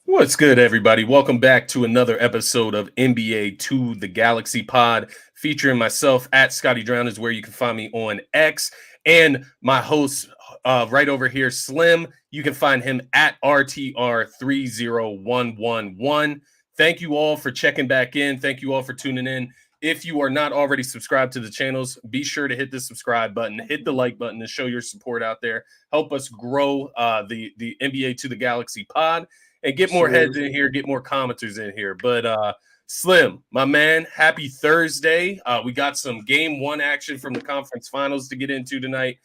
What's good, everybody? Welcome back to another episode of NBA to the Galaxy Pod, featuring myself at Scotty is where you can find me on X, and my host right over here, Slim. You can find him at RTR30111. Thank you all for checking back in. Thank you all for tuning in. If you are not already subscribed to the channels, be sure to hit the subscribe button, hit the like button to show your support out there. Help us grow the NBA to the Galaxy Pod and get more Sure. heads in here, get more commenters in here. But Slim, my man, happy Thursday. We got some game one action from the conference finals to get into tonight.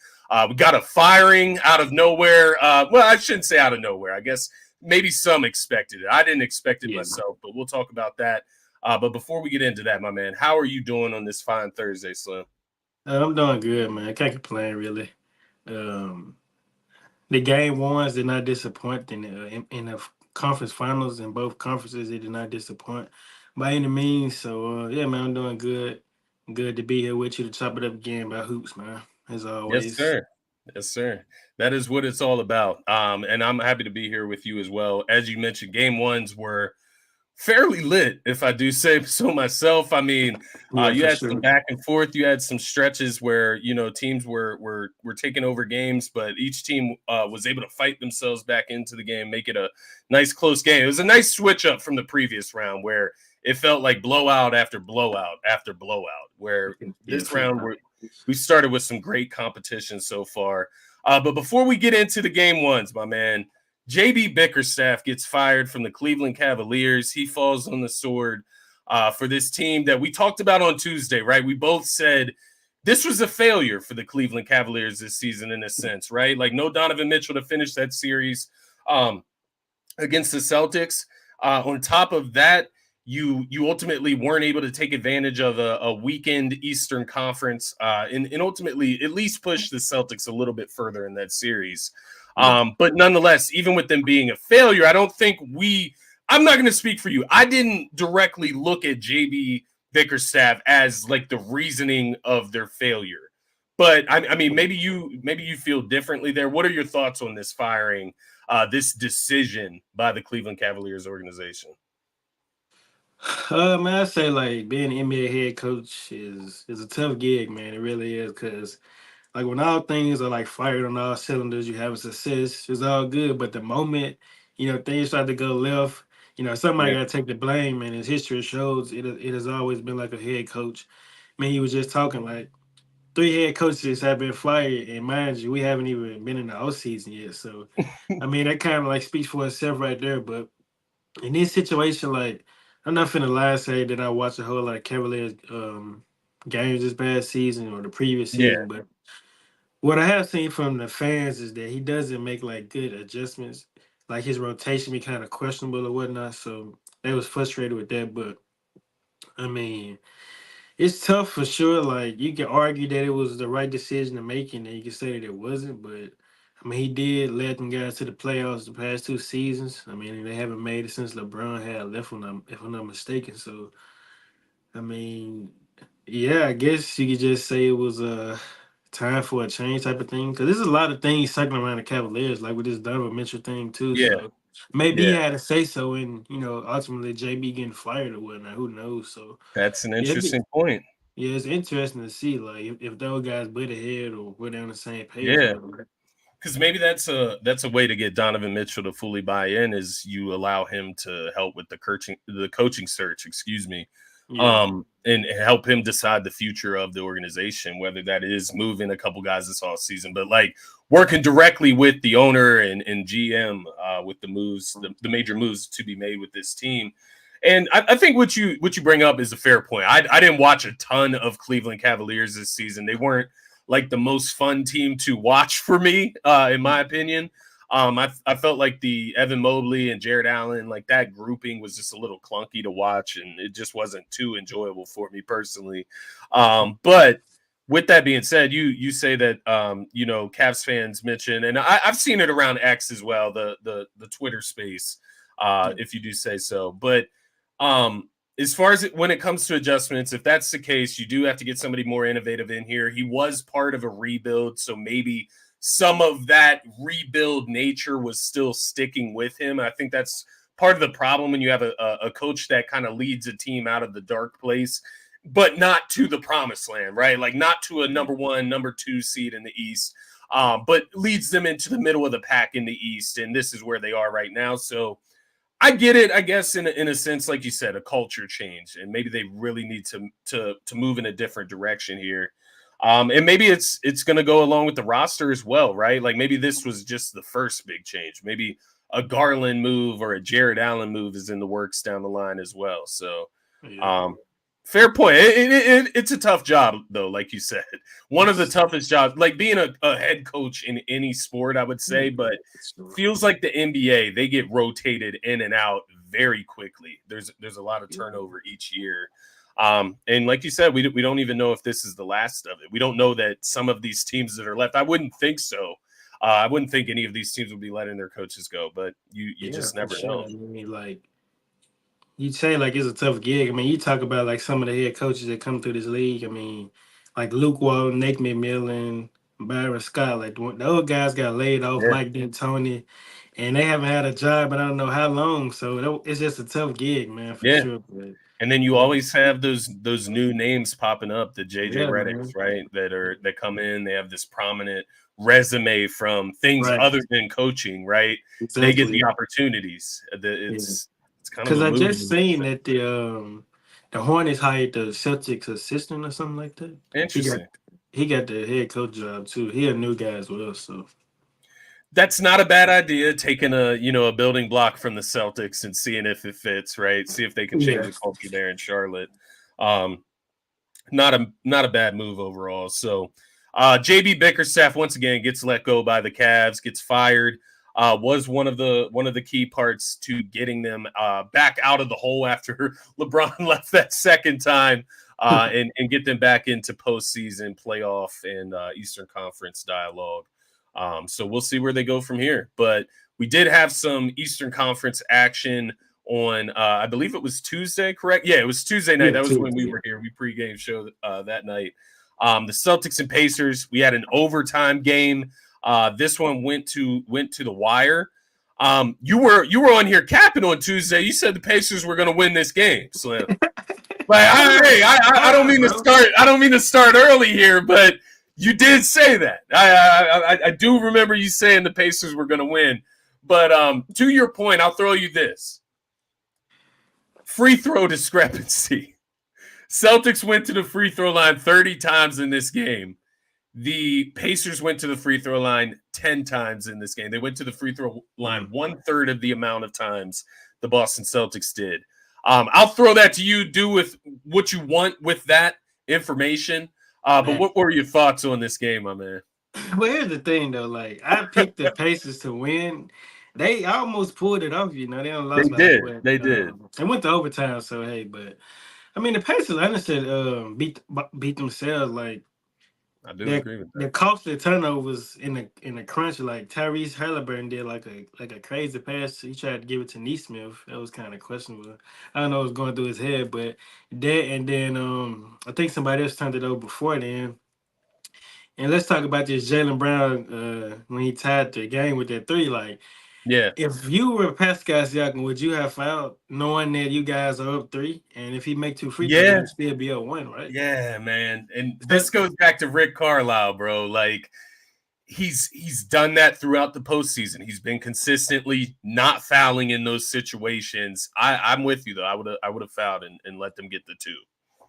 We got a firing out of nowhere. Well, I shouldn't say out of nowhere. I guess maybe some expected it. I didn't expect it Yeah. myself, but we'll talk about that. But before we get into that, my man, how are you doing on this fine Thursday, Slim? I'm doing good, man. Can't complain, really. Um, the game ones did not disappoint in the conference finals in both conferences. It did not disappoint by any means. So, yeah, man, I'm doing good. Good to be here with you to chop it up again about hoops, man. As Yes, always. sir. Yes, sir. That is what it's all about. And I'm happy to be here with you as well. As you mentioned, game ones were fairly lit, if I do say so myself. I mean, Yeah, you for had some sure. back and forth. You had some stretches where teams were taking over games, but each team was able to fight themselves back into the game, make it a nice close game. It was a nice switch up from the previous round where it felt like blowout after blowout after blowout. Where Yeah, this for round sure. we started with some great competition so far. But before we get into the game ones, my man, JB Bickerstaff gets fired from the Cleveland Cavaliers. He falls on the sword for this team that we talked about on Tuesday, right? We both said this was a failure for the Cleveland Cavaliers this season in a sense, right? Like no Donovan Mitchell to finish that series against the Celtics. On top of that, you ultimately weren't able to take advantage of a weekend Eastern Conference and ultimately at least push the Celtics a little bit further in that series. Yeah. But nonetheless, even with them being a failure, I don't think I'm not going to speak for you. I didn't directly look at JB Bickerstaff as like the reasoning of their failure. But I mean, maybe you feel differently there. What are your thoughts on this firing, this decision by the Cleveland Cavaliers organization? Man, I say like being an NBA head coach is a tough gig, man. It really is, because like when all things are like fired on all cylinders, you have a success, it's all good. But the moment, things start to go left, somebody Yeah, gotta take the blame, and as history shows, it has always been like a head coach. I mean, he was just talking like three head coaches have been fired, and mind you, we haven't even been in the off season yet. So I mean that kind of like speaks for itself right there. But in this situation, like I'm not finna lie and say that I watched a whole lot of Cavaliers games this past season or the previous yeah, season, but what I have seen from the fans is that he doesn't make like good adjustments. Like his rotation be kind of questionable or whatnot. So they was frustrated with that. But I mean, it's tough for sure. Like you can argue that it was the right decision to make, and then you can say that it wasn't. But I mean, he did lead them guys to the playoffs the past two seasons. I mean, they haven't made it since LeBron had left, if I'm not mistaken. So I mean, yeah, I guess you could just say it was time for a change type of thing. Because there's a lot of things circling around the Cavaliers, like with this Donovan Mitchell thing too. yeah, So maybe he yeah. had to say so, and ultimately JB getting fired or whatnot. Who knows? So That's an yeah, interesting point. yeah, it's interesting to see like if those guys butt ahead or we're on the same page or Yeah, whatever. because maybe that's a way to get Donovan Mitchell to fully buy in is you allow him to help with the coaching search, excuse me, Yeah, and help him decide the future of the organization, whether that is moving a couple guys this off season, but like working directly with the owner and GM with the moves, the major moves to be made with this team. And I think what you bring up is a fair point. I didn't watch a ton of Cleveland Cavaliers this season. They weren't like the most fun team to watch for me, in my opinion. I felt like the Evan Mobley and Jared Allen, like that grouping was just a little clunky to watch, and it just wasn't too enjoyable for me personally. But with that being said, you say that Cavs fans mention, and I've seen it around X as well, the Twitter space, yeah, if you do say so. But as far as when it comes to adjustments, if that's the case, you do have to get somebody more innovative in here. He was part of a rebuild, so maybe some of that rebuild nature was still sticking with him. I think that's part of the problem when you have a coach that kind of leads a team out of the dark place, but not to the promised land, right? Like not to a number 1, number 2 seed in the East, but leads them into the middle of the pack in the East. And this is where they are right now. So I get it, I guess, in a sense, like you said, a culture change, and maybe they really need to move in a different direction here. And maybe it's going to go along with the roster as well, right? Like maybe this was just the first big change. Maybe a Garland move or a Jared Allen move is in the works down the line as well. So, fair point. It's a tough job, though, like you said. One of the toughest jobs, like being a head coach in any sport, I would say, but feels like the NBA, they get rotated in and out very quickly. There's a lot of turnover each year. And like you said, we don't even know if this is the last of it. We don't know that some of these teams that are left, I wouldn't think so. I wouldn't think any of these teams would be letting their coaches go, but you just never know. I mean, like, you say like it's a tough gig. I mean, you talk about like some of the head coaches that come through this league. I mean, like Luke Walton, Nate McMillan, Byron Scott. Like the old guys got laid off, Mike D'Antoni, and they haven't had a job, but I don't know how long. So it's just a tough gig, man, for sure. But, and then you always have those new names popping up, the JJ Reddicks, right? That come in. They have this prominent resume from things other than coaching, right? Exactly. They get the opportunities. It's kind of because I just seen that the Hornets hired the Celtics assistant or something like that. Interesting. He got the head coach job too. He a new guy as well, so that's not a bad idea. Taking a building block from the Celtics and seeing if it fits, right? See if they can change the culture there in Charlotte. Not a bad move overall. So JB Bickerstaff once again gets let go by the Cavs, gets fired. Was one of the key parts to getting them back out of the hole after LeBron left that second time, and get them back into postseason playoff and Eastern Conference dialogue. So we'll see where they go from here. But we did have some Eastern Conference action on, I believe it was Tuesday, correct? Yeah, it was Tuesday night. That was when we were here. We pregame show that night. The Celtics and Pacers, we had an overtime game. This one went to the wire. You were on here capping on Tuesday. You said the Pacers were going to win this game, Slim. Like, I don't mean to start. I don't mean to start early here, but you did say that. I do remember you saying the Pacers were going to win. But to your point, I'll throw you this: free throw discrepancy. Celtics went to the free throw line 30 times in this game. The Pacers went to the free throw line 10 times in this game. They went to the free throw line 1/3 of the amount of times the Boston Celtics did. I'll throw that to you. Do with what you want with that information. But what were your thoughts on this game, my man? Well, here's the thing, though. Like, I picked the Pacers to win. They almost pulled it off, They don't lost. They did. They went to overtime, so hey. But I mean, the Pacers, I understand, beat themselves. Like, I do agree with that. The costly turnovers in the crunch, like Tyrese Halliburton did like a crazy pass. He tried to give it to Neesmith. That was kind of questionable. I don't know what was going through his head, but that, and then I think somebody else turned it over before then. And let's talk about this Jaylen Brown when he tied the game with that three. Like, yeah, if you were Pascal Siakam, would you have fouled knowing that you guys are up 3? And if he make 2 free throws, you'd still be up 1, right? Yeah, man. And this goes back to Rick Carlisle, bro. Like, he's done that throughout the postseason. He's been consistently not fouling in those situations. I'm with you though. I would have fouled and let them get the 2.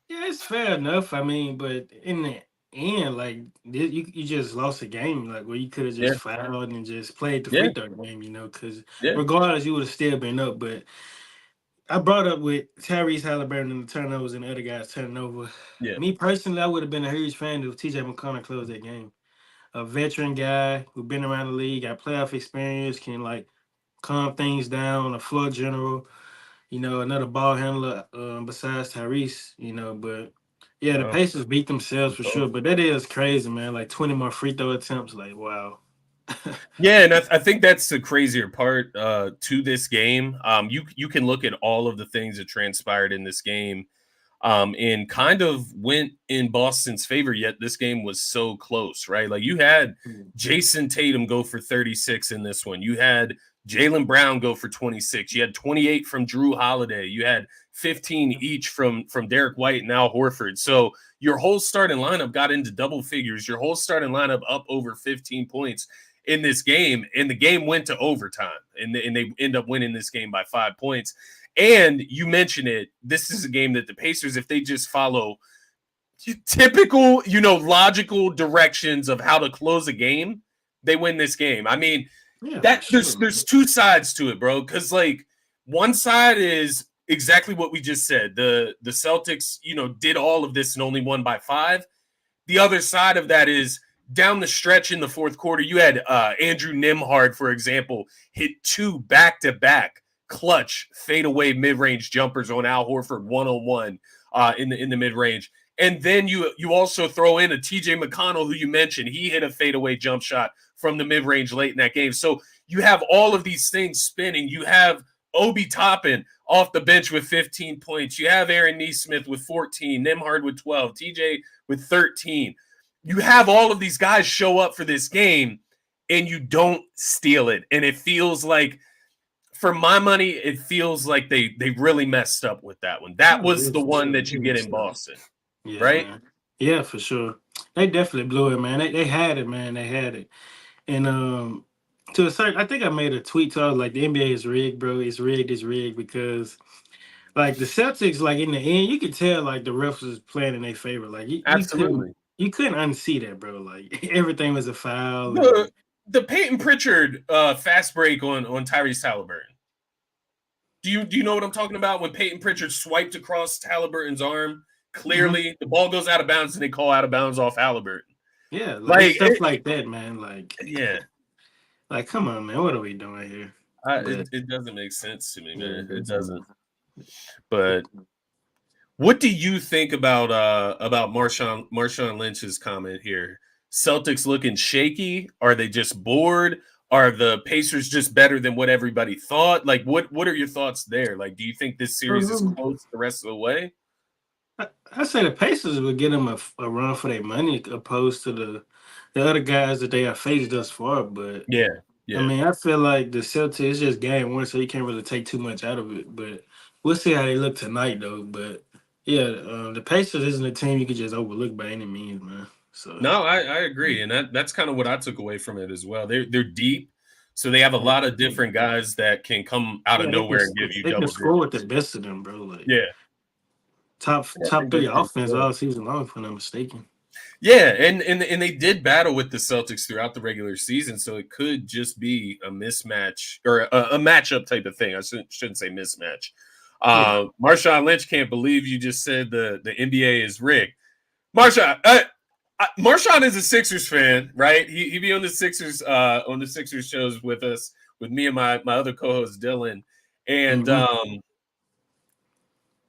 Yeah, it's fair enough. I mean, but in the end, like, you just lost a game, like, where you could have just fouled and just played the free throw game, because regardless, you would have still been up. But I brought up with Tyrese Halliburton and the turnovers and the other guys turning over. Yeah. Me personally, I would have been a huge fan if TJ McConnell closed that game. A veteran guy who's been around the league, got playoff experience, can like calm things down, a floor general, another ball handler besides Tyrese, but yeah, the Pacers beat themselves for sure. But that is crazy, man. Like 20 more free throw attempts, like wow. Yeah, and I think that's the crazier part to this game. You can look at all of the things that transpired in this game and kind of went in Boston's favor, yet this game was so close, right? Like, you had Jason Tatum go for 36 in this one. You had Jaylen Brown go for 26. You had 28 from Drew Holiday. You had 15 each from Derek White and Al Horford. So your whole starting lineup got into double figures. Your whole starting lineup up over 15 points in this game, and the game went to overtime, and they end up winning this game by 5 points. And you mentioned it. This is a game that the Pacers, if they just follow typical, logical directions of how to close a game, they win this game. I mean, there's two sides to it, bro. Because like one side is exactly what we just said. The Celtics, did all of this and only won by 5. The other side of that is down the stretch in the fourth quarter, you had Andrew Nembhard, for example, hit 2 back-to-back clutch fadeaway mid-range jumpers on Al Horford 1-on-1 in the mid-range. And then you also throw in a TJ McConnell, who you mentioned. He hit a fadeaway jump shot from the mid-range late in that game. So you have all of these things spinning. You have Obi Toppin off the bench with 15 points. You have Aaron Nesmith with 14, Nembhard with 12, TJ with 13. You have all of these guys show up for this game, and you don't steal it. And it feels like, for my money, it feels like they really messed up with that one. That was the one that you get in Boston. Yeah, right? Man. Yeah, for sure. They definitely blew it, man. They had it, man. They had it. And to a certain, I think I made a tweet to like the NBA is rigged, bro. It's rigged because like the Celtics, like in the end, you could tell like the refs was playing in their favor. Like Absolutely. you couldn't unsee that, bro. Like everything was a foul. The Peyton Pritchard fast break on Tyrese Halliburton. Do you know what I'm talking about? When Peyton Pritchard swiped across Halliburton's arm, clearly the ball goes out of bounds and they call out of bounds off Halliburton. Yeah, like stuff like that, man. Like, yeah, like come on, man. What are we doing here? It doesn't make sense to me, man. It doesn't. But what do you think about Marshawn Lynch's comment here? Celtics looking shaky? Are they just bored? Are the Pacers just better than what everybody thought? Like, what are your thoughts there? Like, do you think this series is close the rest of the way? I say the Pacers would get them a run for their money, opposed to the other guys that they have faced thus far. But yeah. I mean, I feel like the Celtics is just game 1, so you can't really take too much out of it. But we'll see how they look tonight, though. But yeah, the Pacers isn't a team you can just overlook by any means, man. So no, I agree, and that's kind of what I took away from it as well. They're deep, so they have a lot of different guys that can come out of nowhere and give you double. They can score with the best of them, bro. Like, top 3 offense all season long, if I'm not mistaken. Yeah, and they did battle with the Celtics throughout the regular season, so it could just be a mismatch or a matchup type of thing. I shouldn't say mismatch. Marshawn Lynch can't believe you just said the NBA is rigged. Marshawn is a Sixers fan, right? He be on the Sixers shows with us, with me and my other co-host Dylan. And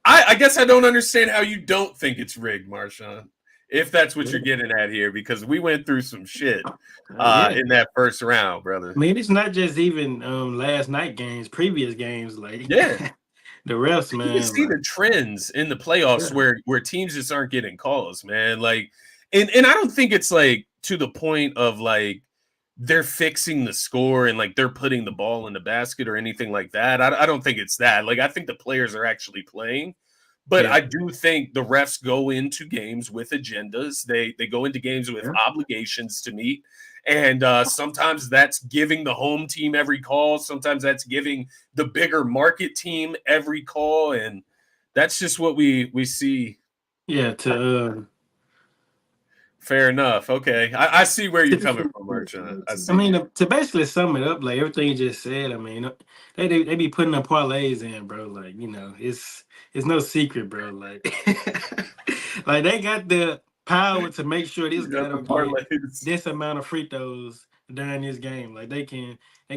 I guess I don't understand how you don't think it's rigged, Marshawn, if that's what you're getting at here, because we went through some shit in that first round, brother. I mean, it's not just even last night games, previous games, like the refs, man. You can see the trends in the playoffs where teams just aren't getting calls, man. Like, and I don't think it's like to the point of like they're fixing the score and like they're putting the ball in the basket or anything like that. I don't think it's that. Like, I think the players are actually playing. But I do think the refs go into games with agendas. They go into games with obligations to meet. And sometimes that's giving the home team every call. Sometimes that's giving the bigger market team every call. And that's just what we see. Yeah, fair enough. Okay. I see where you're coming from, Marshawn. I mean, to basically sum it up, like everything you just said, I mean, they be putting the parlays in, bro. Like, it's no secret, bro. Like, like they got the power to make sure this guy don't get this amount of free throws during this game. Like, they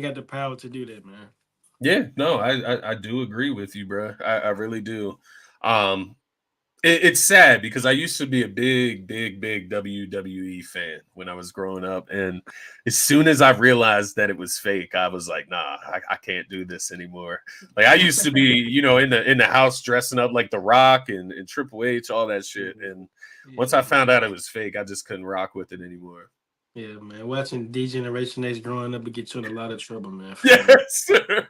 got the power to do that, man. Yeah, no, I do agree with you, bro. I really do. It's sad because I used to be a big WWE fan when I was growing up. And as soon as I realized that it was fake, I was like, nah, I can't do this anymore. Like, I used to be, in the house dressing up like The Rock and Triple H, all that shit. And once I found out it was fake, I just couldn't rock with it anymore. Yeah, man. Watching D-Generation X growing up to get you in a lot of trouble, man. For real. Yes, sir.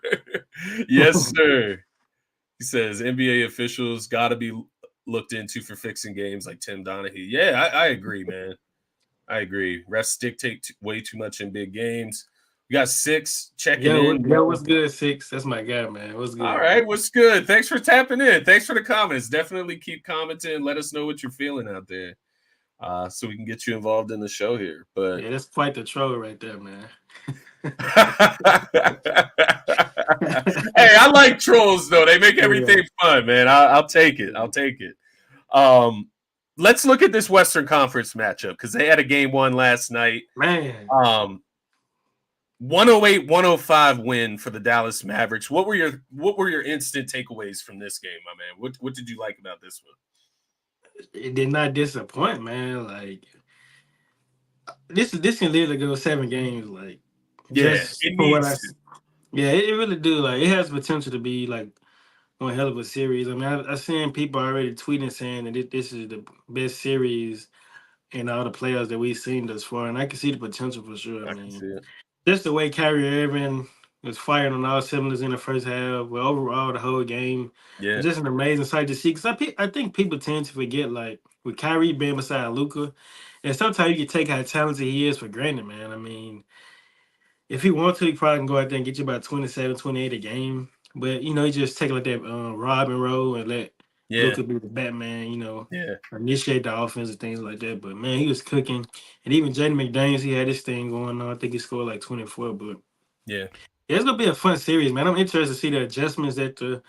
Yes, sir. He says NBA officials got to be looked into for fixing games like Tim Donaghy. Yeah, I agree, man. I agree. Refs dictate way too much in big games. We got 6 checking in, What's bro. good, Six? That's my guy, man. What's All good, man? right, what's good? Thanks for tapping in. Thanks for the comments. Definitely keep commenting. Let us know what you're feeling out there, so we can get you involved in the show here. But Yeah, that's quite the troll right there, man. hey, I like trolls though. They make Yeah, everything fun, man. I'll take it. I'll take it. Um, let's look at this Western Conference matchup because they had a game 1 last night. man. 108-105 win for the Dallas Mavericks. What were your instant takeaways from this game, my man? What did you like about this one? It did not disappoint, man. Like this can literally go 7 games. Like Yeah, just it for what needs to. yeah, it really do. Like it has potential to be like one hell of a series. I mean, I've seen people already tweeting saying that this is the best series in all the players that we've seen thus far, and I can see the potential for sure. I I can see mean, it. just the way Kyrie Irving was firing on all cylinders in the first half, well, overall the whole game, Yeah, it's just an amazing sight to see. Because I think people tend to forget, like with Kyrie being beside Luca, and sometimes you can take how talented he is for granted, man. I mean, if he wants to, he probably can go out there and get you about 27, 28 a game. But he just take like that Robin role and let yeah, Luca be the Batman. yeah, Initiate the offense and things like that. But man, he was cooking, and even Jaden McDaniels, he had this thing going on. I think he scored like 24. But yeah. yeah, it's gonna be a fun series, man. I'm interested to see the adjustments that the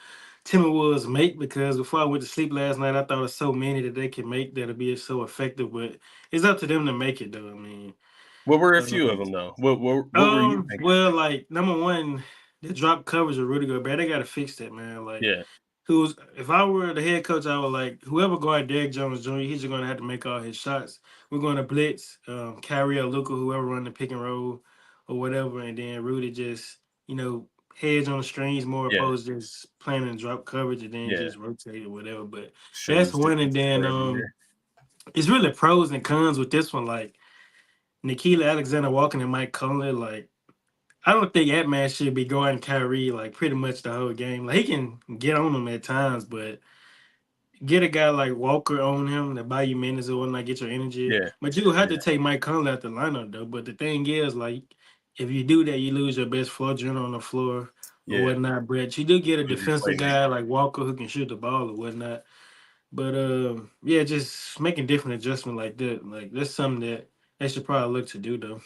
Timberwolves make because before I went to sleep last night, I thought of so many that they can make that'll be so effective. But it's up to them to make it, though. I mean. What were a few of um, them though? What were you thinking? well, like number one, the drop coverage are really good, but they gotta fix that, man. Like, Yeah, who's if I were the head coach, I would like whoever guard Derrick Jones Jr. He's just gonna have to make all his shots. We're gonna blitz, Kyrie or Luca, whoever run the pick and roll or whatever, and then Rudy just heads on the strings more yeah, opposed to just playing in drop coverage and then yeah. just rotate or whatever. But that's Shows one, and defensive then player of the year. it's really pros and cons with this one. Like Nikhil Alexander Walking and Mike Conley, like. I don't think that man should be guarding Kyrie like pretty much the whole game. Like he can get on him at times, but get a guy like Walker on him to buy you minutes or whatnot, get your energy. Yeah, But you have yeah, to take Mike Conley out the lineup though. But the thing is, like, if you do that, you lose your best floor general on the floor or yeah. whatnot. But you do get a Easy defensive playmaker. guy like Walker who can shoot the ball or whatnot. But yeah, just making different adjustments like that. Like that's something that they should probably look to do though.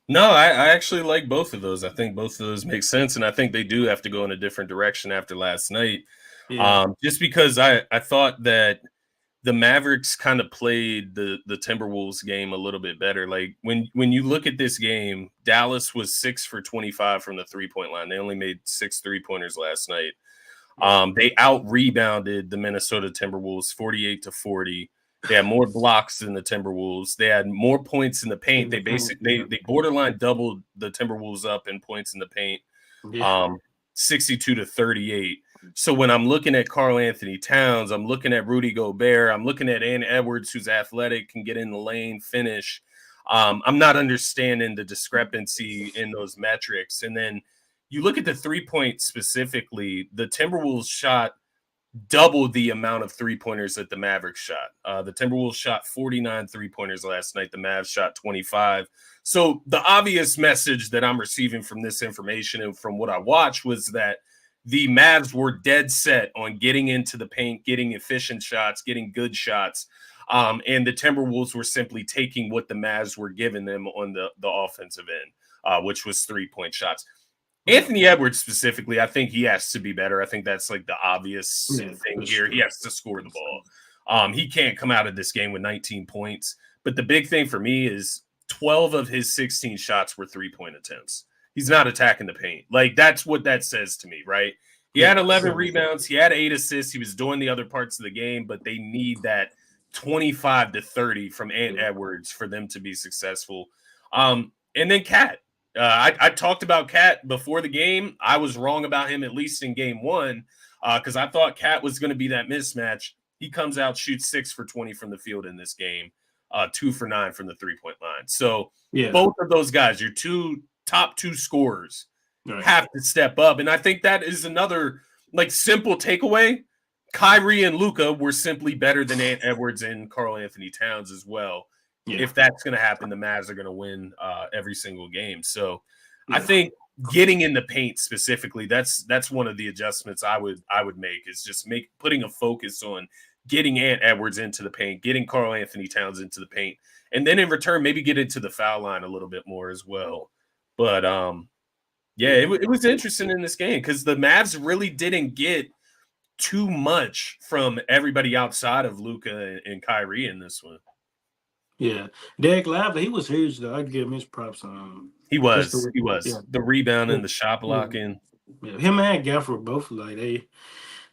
No, I actually like both of those. I think both of those make sense, and I think they do have to go in a different direction after last night. Yeah. Just because I thought that the Mavericks kind of played the Timberwolves game a little bit better. Like when you look at this game, Dallas was 6 for 25 from the 3-point line. They only made 6 3-pointers last night. Yeah. They out rebounded the Minnesota Timberwolves 48-40. They had more blocks than the Timberwolves. They had more points in the paint. They basically Yeah. they borderline doubled the Timberwolves up in points in the paint, Yeah. um, 62-38. So when I'm looking at Karl Anthony Towns, I'm looking at Rudy Gobert, I'm looking at Ann Edwards, who's athletic, can get in the lane, finish. I'm not understanding the discrepancy in those metrics. And then you look at the 3-point specifically, the Timberwolves shot double the amount of 3-pointers that the Mavericks shot. The Timberwolves shot 49 3-pointers last night. The Mavs shot 25. So the obvious message that I'm receiving from this information and from what I watched was that the Mavs were dead set on getting into the paint, getting efficient shots, getting good shots. And the Timberwolves were simply taking what the Mavs were giving them on the offensive end, which was 3-point shots. Yeah. Anthony Edwards specifically, I think he has to be better. I think that's like the obvious Yeah, thing for here. He sure. has to score the ball. He can't come out of this game with 19 points. But the big thing for me is 12 of his 16 shots were 3-point attempts. He's not attacking the paint. Like that's what that says to me, right? He Yeah. had 11 rebounds. He had 8 assists. He was doing the other parts of the game, but they need that 25 to 30 from Ant Edwards for them to be successful. And then Cat. I talked about Cat before the game. I was wrong about him, at least in game 1, because I thought Cat was going to be that mismatch. He comes out, shoots 6 for 20 from the field in this game. 2 for 9 from the 3-point line. So Yeah. both of those guys, your top two scorers, Right. have to step up. And I think that is another like simple takeaway. Kyrie and Luka were simply better than Ant Edwards and Karl Anthony Towns as well. Yeah. If that's going to happen, the Mavs are going to win every single game. So Yeah. I think getting in the paint specifically, that's one of the adjustments I would make, is just putting a focus on getting Ant Edwards into the paint, getting Karl Anthony Towns into the paint, and then in return maybe get into the foul line a little bit more as well. But yeah, it was interesting in this game because the Mavs really didn't get too much from everybody outside of Luka and Kyrie in this one. Yeah, Derek Lively, he was huge though. I'd give him his props. He was yeah. the rebound and the shot blocking. Yeah. Him and Gafford both like they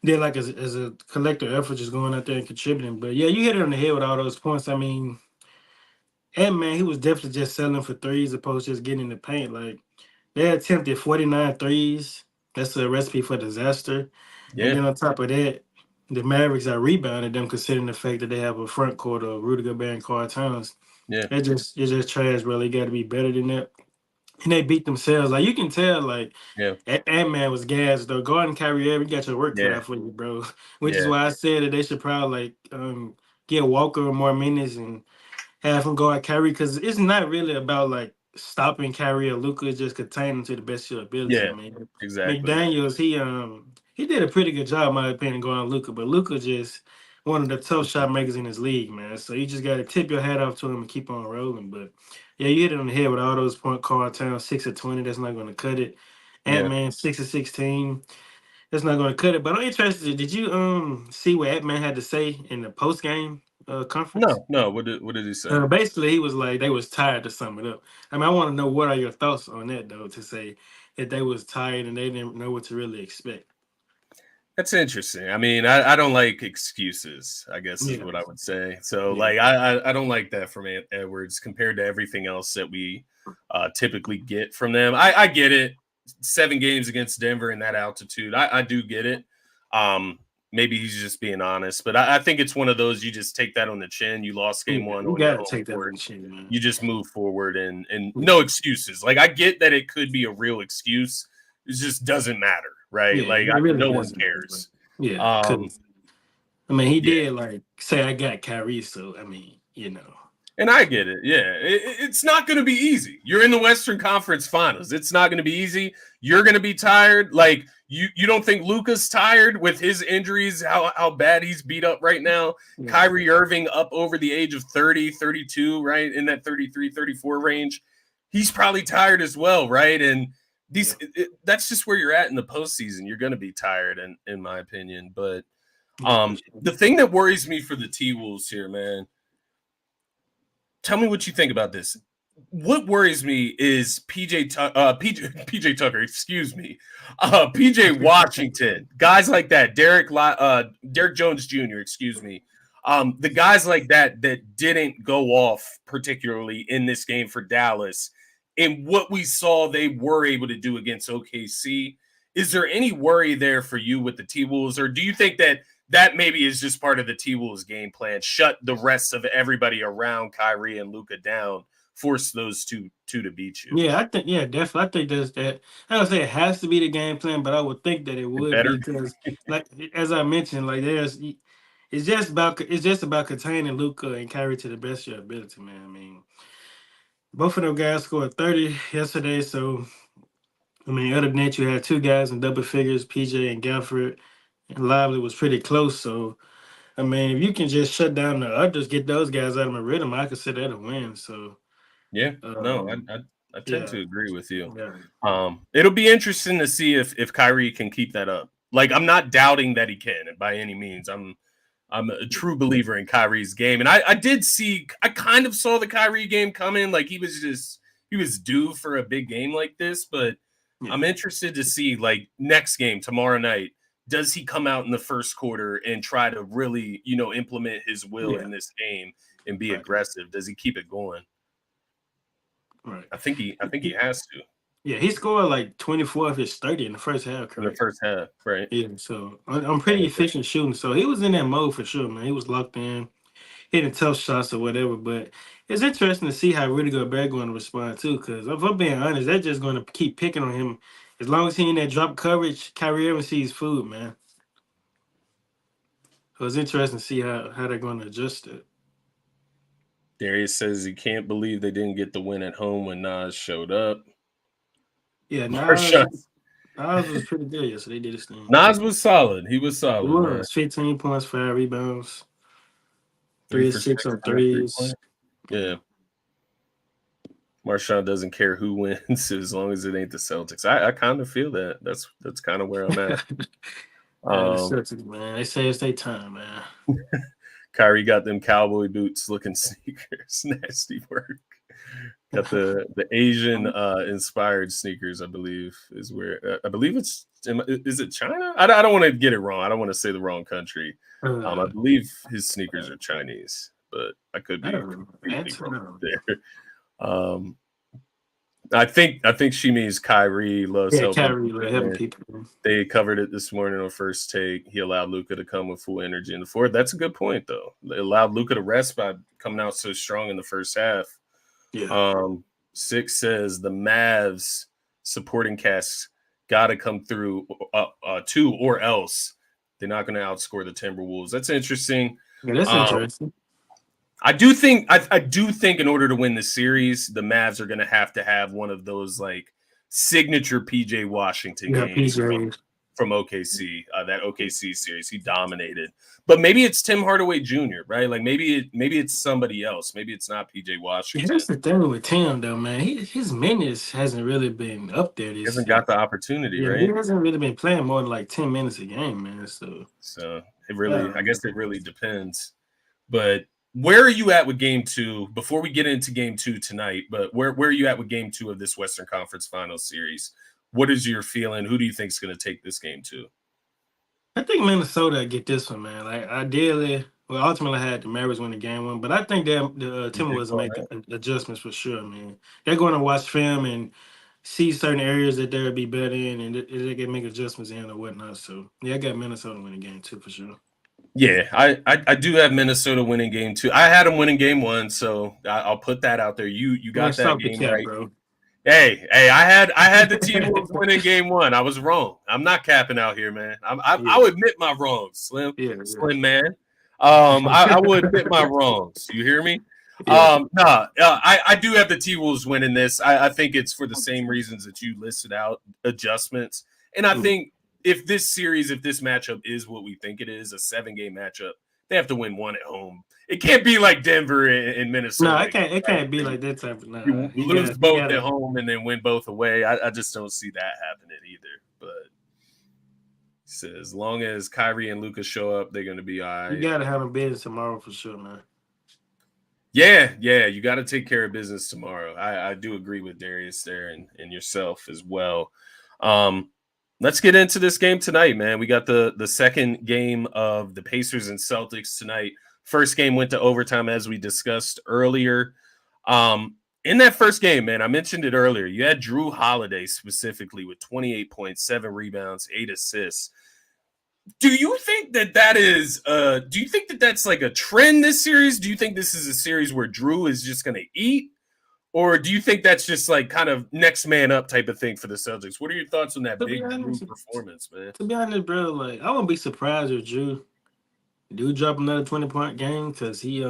did like as a collective effort, just going out there and contributing. But yeah, you hit it on the head with all those points. I mean, and man, he was definitely just selling for threes opposed to just getting in the paint. Like they attempted 49 threes. That's a recipe for disaster. Yeah. And then on top of that, the Mavericks are rebounded them, considering the fact that they have a front court of Rudy Gobert and Karl Towns. Yeah. It's just trash, bro. They got to be better than that. And they beat themselves. Like you can tell, like Ant-Man was gassed though. Gordon Kyrie, you got your work cut out for you, bro. Which is why I said that they should probably like get Walker more minutes and have him go at Kyrie, because it's not really about like stopping Kyrie or Luka. It's just containing to the best of your ability. Yeah, I mean, exactly. McDaniels, he did a pretty good job, in my opinion, going on Luka, but Luka just one of the tough shot makers in his league, man. So you just got to tip your hat off to him and keep on rolling. But yeah, you hit it on the head with all those points. Karl Towns 6 of 20. That's not going to cut it. Ant-Man 6 of 16. That's not going to cut it. But I'm interested. Did you see what Ant-Man had to say in the post game conference? No. What did he say? Basically, he was like they was tired, to sum it up. I mean, I want to know what are your thoughts on that though, to say that they was tired and they didn't know what to really expect. That's interesting. I mean, I don't like excuses, I guess is what I would say. So like I don't like that from Ant Edwards compared to everything else that we typically get from them. I get it. 7 games against Denver in that altitude. I do get it. Maybe he's just being honest, but I think it's one of those, you just take that on the chin. You lost game 1. You got to take that on the chin, man. You just move forward and no excuses. Like I get that it could be a real excuse. It just doesn't matter, right? Like really no one cares. Yeah. I mean, he did like say I got Kyrie, so I mean, you know. And I get it. Yeah, it's not going to be easy. You're in the Western Conference Finals. It's not going to be easy. You're going to be tired. Like you don't think Luka's tired with his injuries, how bad he's beat up right now? Yeah. Kyrie Irving up over the age of 30, 32, right? In that 33, 34 range. He's probably tired as well, right? And that's just where you're at in the postseason. You're going to be tired, in my opinion. But the thing that worries me for the TWolves here, man, tell me what you think about this. What worries me is PJ Tucker, excuse me, PJ Washington, guys like that, Derek Jones Jr., excuse me, the guys like that didn't go off particularly in this game for Dallas. And what we saw they were able to do against OKC. Is there any worry there for you with the T-Wolves, or do you think that maybe is just part of the T-Wolves game plan? Shut the rest of everybody around Kyrie and Luka down, force those two to beat you. Yeah, definitely. I think there's that. I don't say it has to be the game plan, but I would think that it would be, because, like as I mentioned, like it's just about containing Luka and Kyrie to the best of your ability, man. I mean, both of them guys scored 30 yesterday, so I mean, other than that, you had 2 guys in double figures, PJ and Gafford, and Lively was pretty close. So, I mean, if you can just shut down the others, get those guys out of my rhythm, I consider that a win. So, yeah, I tend to agree with you. Yeah. It'll be interesting to see if Kyrie can keep that up. Like, I'm not doubting that he can by any means. I'm a true believer in Kyrie's game, and I kind of saw the Kyrie game coming. Like he was due for a big game like this, but I'm interested to see, like, next game tomorrow night, does he come out in the first quarter and try to really, implement his will in this game and be aggressive? Does he keep it going? Right. I think he has to. Yeah, he scored like 24 of his 30 in the first half, correct? In the first half, right. Yeah, so I'm pretty efficient shooting. So he was in that mode for sure, man. He was locked in. hitting tough shots or whatever. But it's interesting to see how Rudy Gobert going to respond too. Because if I'm being honest, they're just going to keep picking on him as long as he in that drop coverage. Kyrie Irving sees food, man. So it's interesting to see how they're going to adjust it. Darius says he can't believe they didn't get the win at home when Nas showed up. Yeah, Marshawn. Nas was pretty good yesterday. They did his thing. Nas was solid. He was It solid, man. was 15 points, 5 rebounds, 3 3 for of 6 on 6 on a threes. 3-point. Yeah. Marshawn doesn't care who wins as long as it ain't the Celtics. I kind of feel that. That's kind of where I'm at. The Celtics, man. They say it's their time, man. Kyrie got them cowboy boots looking sneakers. Nasty work. Got the Asian inspired sneakers, I believe, is where I believe it's. Is it China? I don't want to get it wrong. I don't want to say the wrong country. I believe his sneakers are Chinese, but I could be completely wrong there. I think she means Kyrie loves helping people. They covered it this morning on First Take. He allowed Luka to come with full energy in the fourth. That's a good point, though. They allowed Luka to rest by coming out so strong in the first half. Yeah. Six says the Mavs supporting cast got to come through too, or else they're not going to outscore the Timberwolves. That's interesting. Yeah, that's interesting. I do think in order to win the series, the Mavs are going to have one of those like signature PJ Washington games from OKC. That OKC series, he dominated. But maybe it's Tim Hardaway Jr., right? Like maybe it's somebody else. Maybe it's not PJ Washington. Yeah, that's the thing with Tim, though, man. His minutes hasn't really been up there. He hasn't got the opportunity, right? He hasn't really been playing more than like 10 minutes a game, man. So it really, I guess it really depends. But where are you at with game 2 before we get into game 2 tonight? But where are you at with game 2 of this Western Conference Finals series? What is your feeling? Who do you think is going to take this game 2? I think Minnesota get this one, man. Like ideally, ultimately I had the Mavericks win the game 1, but I think that the Timberwolves will make the adjustments for sure, man. They're going to watch film and see certain areas that they'll be better in, and they can make adjustments in or whatnot. So yeah, I got Minnesota winning game 2 for sure. Yeah, I do have Minnesota winning game 2. I had them winning game 1, so I'll put that out there. You got that game right, bro. Hey, I had the TWolves winning game 1. I was wrong. I'm not capping out here, man. I'll admit my wrongs, Slim man. I will admit my wrongs. You hear me? I do have the T-Wolves winning this. I think it's for the same reasons that you listed out, adjustments. And I think if this matchup is what we think it is, a 7-game matchup, they have to win 1 at home. It can't be like Denver and Minnesota. No, it can't be like that type of night. You lose both at home and then win both away. I just don't see that happening either. But he says, as long as Kyrie and Luka show up, they're going to be all right. You got to have a business tomorrow for sure, man. Yeah, you got to take care of business tomorrow. I do agree with Darius there and yourself as well. Let's get into this game tonight, man. We got the second game of the Pacers and Celtics tonight. First game went to overtime, as we discussed earlier. In that first game, man, I mentioned it earlier. You had Drew Holiday specifically with 28 points, 7 rebounds, 8 assists. Do you think that is do you think that that's like a trend this series? Do you think this is a series where Drew is just going to eat? Or do you think that's just like kind of next man up type of thing for the Celtics? What are your thoughts on that big Drew performance, man? To be honest, bro, like I wouldn't be surprised if Drew do drop another 20-point game because he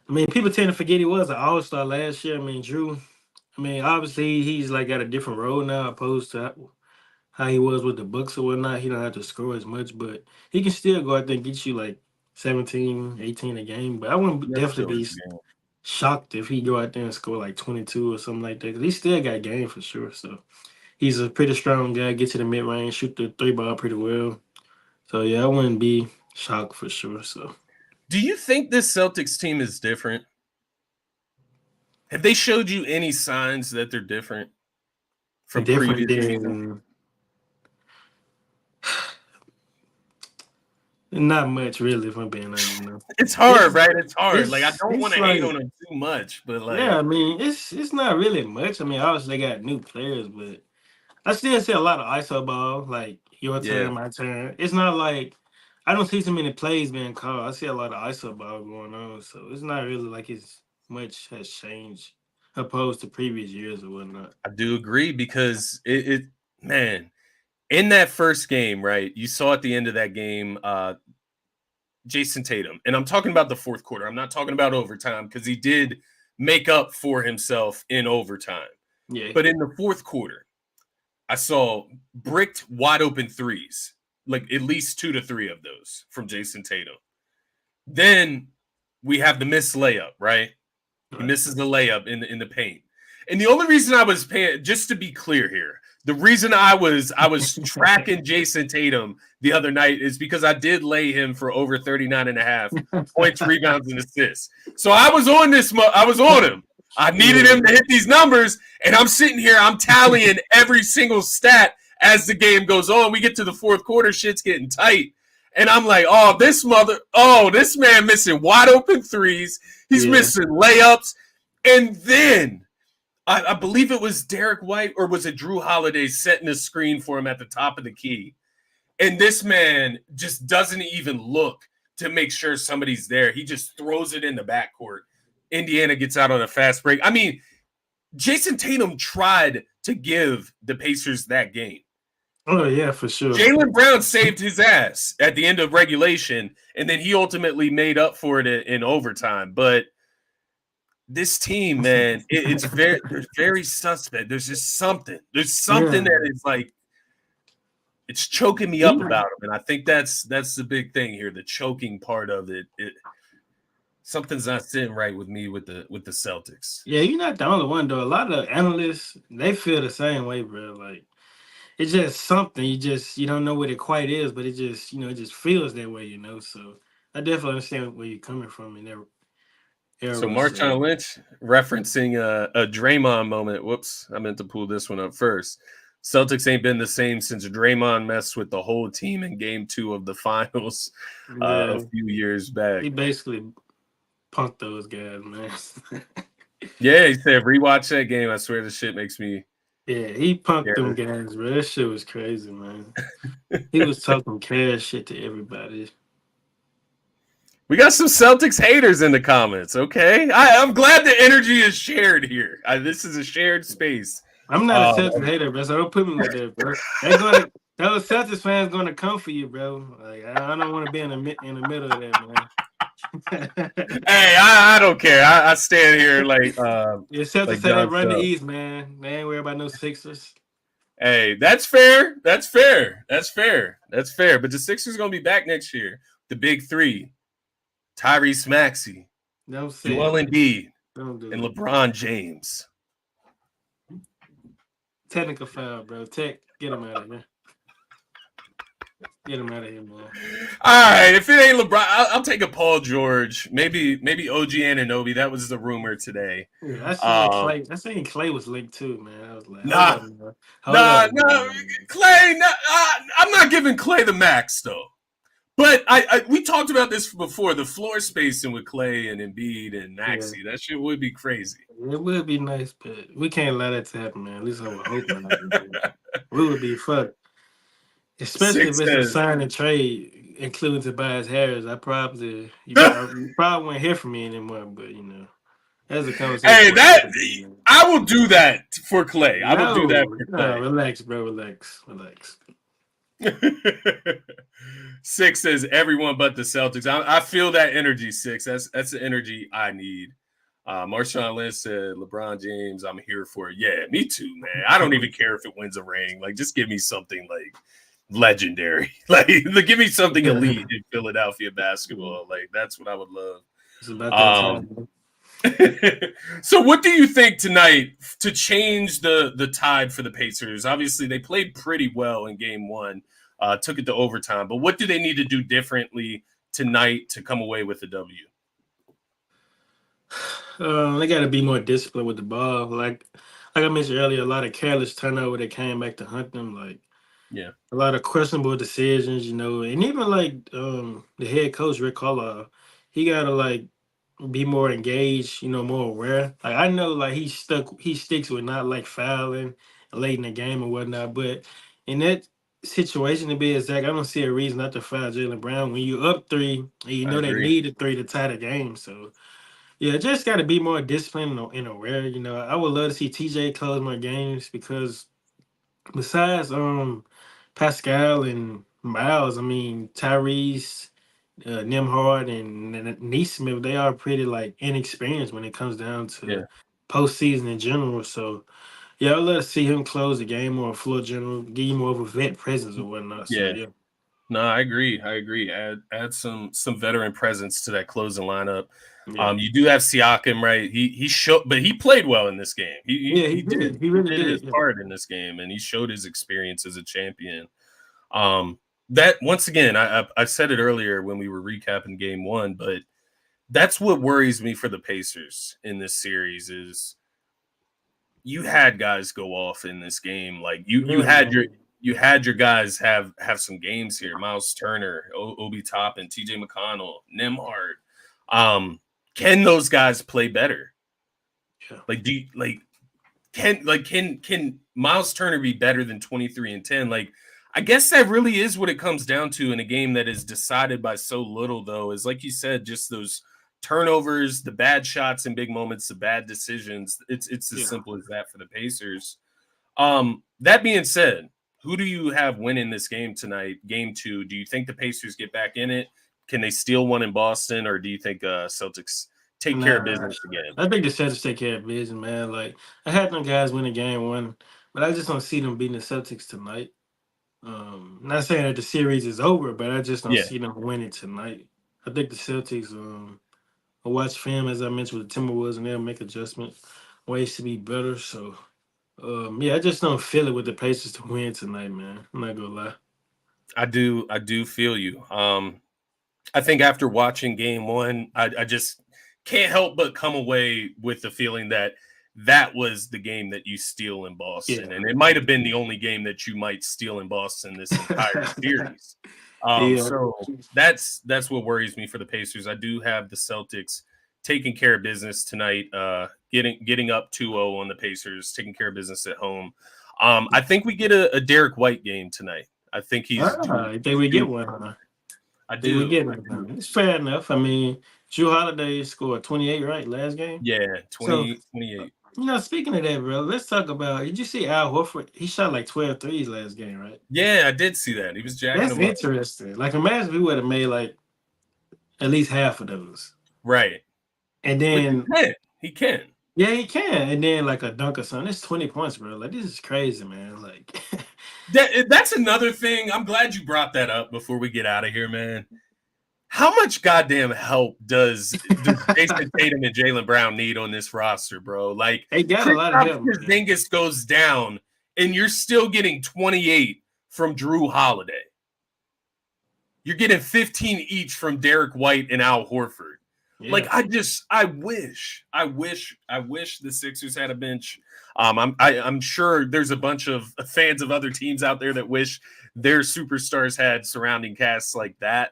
people tend to forget he was an all-star last year. Drew, obviously he's like got a different role now opposed to how he was with the Bucks or whatnot. He don't have to score as much, but he can still go out there and get you like 17, 18 a game. But I wouldn't definitely be shocked if he go out there and score like 22 or something like that, because he still got game for sure. So he's a pretty strong guy, get to the mid-range, shoot the 3-ball pretty well. So yeah, I wouldn't be shocked for sure. So do you think this Celtics team is different? Have they showed you any signs that they're different from previous seasons? Not much, really, if I'm being honest. It's hard, right? It's hard. Like I don't want to hate on them too much, but like it's not really much. Obviously they got new players, but I still see a lot of ISO ball, like your turn, my turn. It's not like I don't see too many plays being called. I see a lot of ISO ball going on, so it's not really like it's much has changed opposed to previous years or whatnot. I do agree because man, in that first game, right? You saw at the end of that game, Jason Tatum, and I'm talking about the fourth quarter. I'm not talking about overtime because he did make up for himself in overtime. Yeah, But in the fourth quarter, I saw bricked wide open threes, like at least 2 to 3 of those from Jason Tatum. Then we have the missed layup, right? He right. misses the layup in the paint. And the only reason I was paying, just to be clear here, the reason I was tracking Jason Tatum the other night is because I did lay him for over 39 and a half points, rebounds, and assists. So I was on this, I was on him. I needed Yeah, him to hit these numbers, and I'm sitting here, I'm tallying every single stat as the game goes on. We get to the fourth quarter, shit's getting tight. And I'm like, this man missing wide open threes. He's yeah. missing layups. And then I believe it was Derek White or was it Drew Holiday setting a screen for him at the top of the key. And this man just doesn't even look to make sure somebody's there. He just throws it in the backcourt. Indiana gets out on a fast break. I mean, Jason Tatum tried to give the Pacers that game. Oh yeah, for sure. Jaylen Brown saved his ass at the end of regulation, and then he ultimately made up for it in overtime. But this team, man, it's very suspect. There's just something. There's something Yeah, that is like it's choking me up about him, and I think that's the big thing here. The choking part of it. Something's not sitting right with me with the Celtics. yeah. You're not the only one though. A lot of analysts they feel the same way, bro. Like it's just something you don't know what it quite is, but it just it just feels that way, So I definitely understand where you're coming from in that So era. So Marshawn Lynch referencing a Draymond moment. Whoops, I meant to pull this one up first. Celtics ain't been the same since Draymond messed with the whole team in Game 2 of the Finals a yeah, few years back. he basically punked those guys, man. Yeah, he said rewatch that game. I swear this shit makes me. Yeah, he punked them Yeah. guys, bro. That shit was crazy, man. He was talking cash shit to everybody. We got some Celtics haters in the comments. Okay, I'm glad the energy is shared here. This is a shared space. I'm not a Celtics hater, bro, so don't put me like that, bro. Those Celtics fans gonna come for you, bro. Like I don't want to be in the middle of that, man. Hey, I don't care. I stand here like Yeah, Celtics like say they John run the Stubb. East, man. They ain't worried about no Sixers. Hey, that's fair. That's fair. That's fair. That's fair. But the Sixers gonna be back next year. The big three: Tyrese Maxey, Don't say Joel it. Embiid, Don't do and it. LeBron James. Technical foul, bro. Get him out of here. Get him out of here, man. All right, if it ain't LeBron, I'll take a Paul George. Maybe OG Anunoby. That was the rumor today. Yeah, I seen Clay. I seen Clay was linked too, man. I was like, hold Nah, up, man. Hold up, no, man. Clay. I'm not giving Clay the max though. But we talked about this before. The floor spacing with Clay and Embiid and Yeah, Maxey, that shit would be crazy. it would be nice, but we can't allow that to happen, man. At least I would hope not. We would be fucked. Especially if Six it's a says, sign and trade, including Tobias Harris. You probably won't hear from me anymore. But that's a conversation. "Hey, I will do that for Clay. I will do that No, for no, Clay." relax, bro. Relax. Six says everyone but the Celtics. I feel that energy. Six. That's the energy I need. Marshawn Lynch said, "LeBron James, I'm here for it." Yeah, me too, man. I don't even care if it wins a ring. Like, just give me something like legendary. Like, give me something elite in Philadelphia basketball. Like, that's what I would love. It's about that time. Um, so what do you think tonight to change the tide for the Pacers? Obviously, they played pretty well in game one, took it to overtime, but what do they need to do differently tonight to come away with the W? They got to be more disciplined with the ball. Like I mentioned earlier, a lot of careless turnover that came back to hunt them. Like Yeah. a lot of questionable decisions, and even like the head coach Rick Carlisle, he got to like be more engaged, more aware. Like I know, like he sticks with not like fouling late in the game or whatnot, but in that situation to be exact, I don't see a reason not to foul Jalen Brown when you up three and you I know they agree. need a three to tie the game. So yeah, just got to be more disciplined and aware. I would love to see TJ close more games because besides Pascal and Miles, I mean Tyrese, Nimhard, and Neesmith, they are pretty like inexperienced when it comes down to Yeah. postseason in general. So yeah, I'd love to see him close the game or floor general, give you more of a vet presence or whatnot. So Yeah. yeah, No, I agree. I agree. Add some veteran presence to that closing lineup. yeah, You do have Siakam, right? He showed, but he played well in this game. yeah. He He did. did He he really did his did. Yeah. part in this game, and he showed his experience as a champion. That once again, I said it earlier when we were recapping game one, but that's what worries me for the Pacers in this series is you had guys go off in this game. Like Yeah, man. you had your guys have some games here. Miles Turner, Obi Toppin, TJ McConnell, Nimhard. Can those guys play better? Yeah. Like do you, can Miles Turner be better than 23 and 10? Like I guess that really is what it comes down to in a game that is decided by so little, though, is like you said, just those turnovers, the bad shots in big moments, the bad decisions. It's as Yeah. simple as that for the Pacers. That being said, who do you have winning this game tonight? Game two. Do you think the Pacers get back in it? Can they steal one in Boston, or do you think Celtics take care of Nah, business again? I think the Celtics take care of business, man. Like I had them guys winning game one, but I just don't see them beating the Celtics tonight. Not saying that the series is over, but I just don't Yeah, see them winning tonight. I think the Celtics will watch film as I mentioned with the Timberwolves and they'll make adjustments, ways to be better. So yeah, I just don't feel it with the Pacers to win tonight, man. I'm not gonna lie. I do feel you. I think after watching game one, I just can't help but come away with the feeling that that was the game that you steal in Boston. Yeah. And it might have been the only game that you might steal in Boston this entire series. Yeah. So that's what worries me for the Pacers. I do have the Celtics taking care of business tonight, getting up 2-0 on the Pacers, taking care of business at home. I think we get a Derek White game tonight. I think I think we due. get one. Huh? I Think we do. get one. It's fair enough. I mean, Drew Holiday scored 28, right, last game. Yeah, So 28. speaking of that, bro, let's talk about. Did you see Al Horford? He shot like 12 threes last game, right? Yeah, I did see that. He was jacking That's them up. interesting. Like, imagine if we would have made like at least half of those, Right. and Which he then can. He can. yeah, he can, and then like a dunk or something. It's 20 points, bro. Like this is crazy, man. Like That's another thing. I'm glad you brought that up before we get out of here, man. How much goddamn help does Jason Tatum and Jaylen Brown need on this roster, bro? Like, they got a lot of Kristaps help, man. Porzingis goes down, and you're still getting 28 from Drew Holiday. You're getting 15 each from Derek White and Al Horford. Like Yeah, I wish the Sixers had a bench. I'm sure there's a bunch of fans of other teams out there that wish their superstars had surrounding casts like that.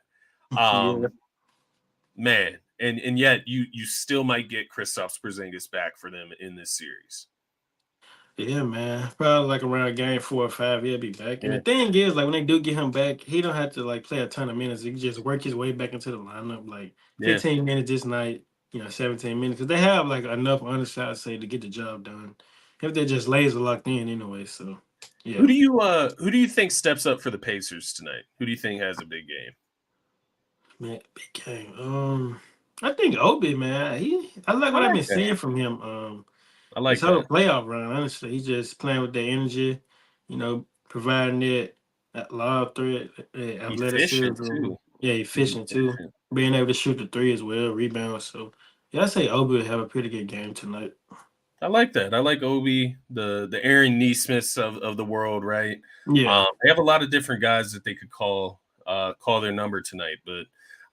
yeah. Man, and yet you still might get Kristaps Porzingis back for them in this series. Yeah, man. Probably like around game 4 or 5, he'll be back. And the Yeah, thing is, like when they do get him back, he don't have to like play a ton of minutes. He can just work his way back into the lineup, like yeah. 15 minutes this night, 17 minutes. Because they have like enough undershots, say, to get the job done. If they're just laser locked in anyway. So yeah. Who do you think steps up for the Pacers tonight? Who do you think has a big game? Man, big game. I think Obi, man. I like I what I've like been that. seeing from him. I This like whole that. playoff run, honestly, he's just playing with the energy, providing that lob threat, Efficient athleticism. too. Yeah, He's efficient too. efficient. Being able to shoot the three as well, rebound. So yeah, I say Obi will have a pretty good game tonight. I like that. I like Obi, the Aaron Neesmiths of the world, right? Yeah. They have a lot of different guys that they could call their number tonight, but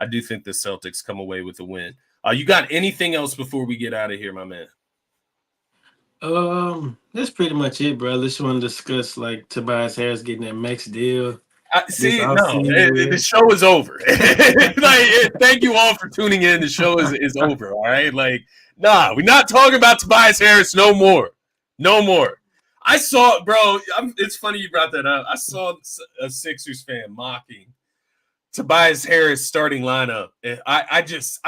I do think the Celtics come away with a win. You got anything else before we get out of here, my man? That's pretty much it, bro. Let's want to discuss like Tobias Harris getting that max deal this See, no, the offseason. show is over. Thank you all for tuning in. The show is over. All right, like, nah, we're not talking about Tobias Harris no more, no more. I saw, bro. It's funny you brought that up. I saw a Sixers fan mocking Tobias Harris starting lineup. And I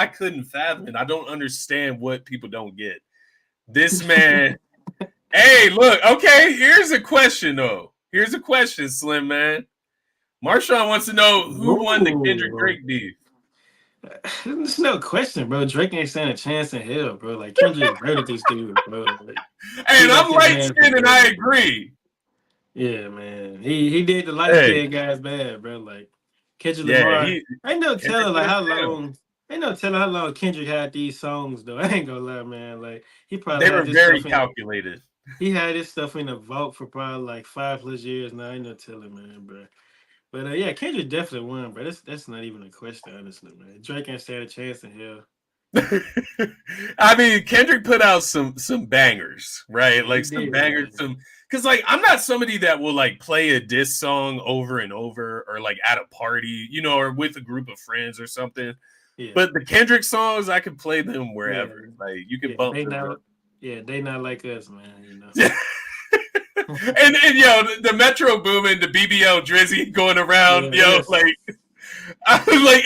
couldn't fathom it. I don't understand what people don't get. This man. Hey, look. Okay, here's a question though. Here's a question, Slim man. Marshawn wants to know who won the Kendrick Drake beef. There's no question, bro. Drake ain't stand a chance in hell, bro. Like Kendrick murdered this dude, bro. Like, and I'm light skinned and I agree. Yeah, man. He did the light skinned guys bad, bro. Like Kendrick Lamar. Ain't no telling like how long. Ain't no telling how long Kendrick had these songs though. I ain't gonna lie, man. Like he probably they were very calculated. He had this stuff in the vault for probably like 5+ years now. Ain't no telling, man, bro. But yeah, Kendrick definitely won, bro. That's not even a question, honestly, man. Drake ain't stand a chance in hell. I mean, Kendrick put out some bangers, right? Like some bangers, because like I'm not somebody that will like play a diss song over and over, or like at a party, you know, or with a group of friends or something. Yeah. But the Kendrick songs, I can play them wherever. Yeah. Like you can bump them. They not like us, man. You know. and yo, the Metro Boomin, the BBL Drizzy going around, like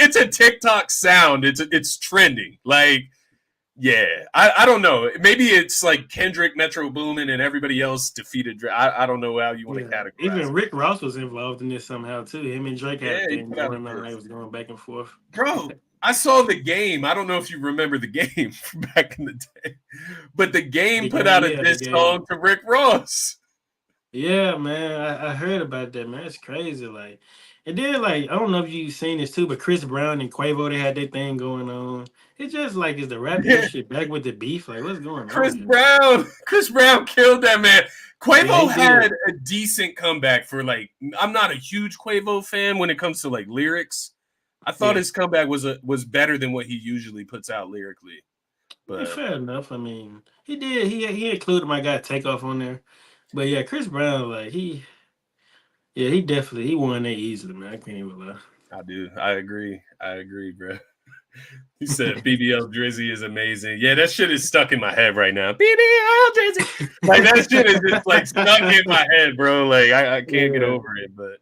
it's a TikTok sound. It's trending. Like, yeah, I don't know. Maybe it's like Kendrick, Metro Boomin, and everybody else defeated Drake. I don't know how you want to categorize. Even Rick Ross was involved in this somehow too. Him and Drake had a thing going on. They was going back and forth. Bro, I saw the game. I don't know if you remember the game from back in the day, but the game put out a diss song to Rick Ross. Yeah, man, I heard about that, man. It's crazy. Like, and then like I don't know if you've seen this too, but Chris Brown and Quavo, they had their thing going on. It's just like, is the rap shit back with the beef? Like, what's going on? Chris Brown killed that man. Quavo had a decent comeback for like. I'm not a huge Quavo fan when it comes to like lyrics. I thought his comeback was better than what he usually puts out lyrically. But fair enough. I mean, he did. He included my guy Takeoff on there. But yeah, Chris Brown, like he definitely won that easily, man. I can't even lie. I do. I agree, bro. He said BBL Drizzy is amazing. Yeah, that shit is stuck in my head right now. BBL Drizzy. Like that shit is just like stuck in my head, bro. Like I can't get over it. But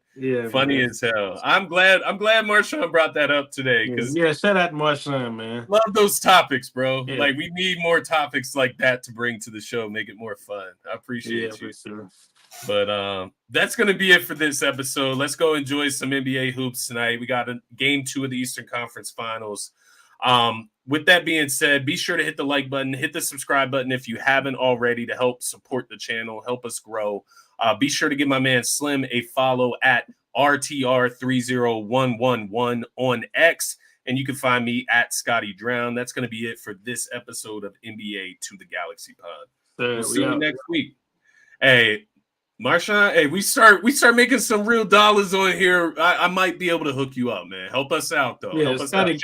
funny as hell. I'm glad Marshawn brought that up today. Because shout out to Marshawn, man. Love those topics, bro. Yeah. Like we need more topics like that to bring to the show, make it more fun. I appreciate you. For sure. But that's going to be it for this episode. Let's go enjoy some NBA hoops tonight. We got game 2 of the Eastern Conference Finals. With that being said, be sure to hit the like button, hit the subscribe button if you haven't already to help support the channel, help us grow. Be sure to give my man Slim a follow at RTR30111 on X. And you can find me at Scotty Drown. That's going to be it for this episode of NBA to the Galaxy Pod. We'll see you next week. Hey, Marshawn, hey, we start making some real dollars on here. I might be able to hook you up, man. Help us out, though. Yeah, Scotty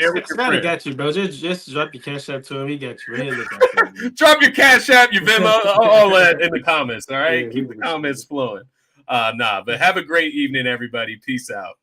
got you, bro. Just drop your cash app to him. He got you. Drop your cash app, your Venmo, all that in the comments, all right? Keep the comments flowing. But have a great evening, everybody. Peace out.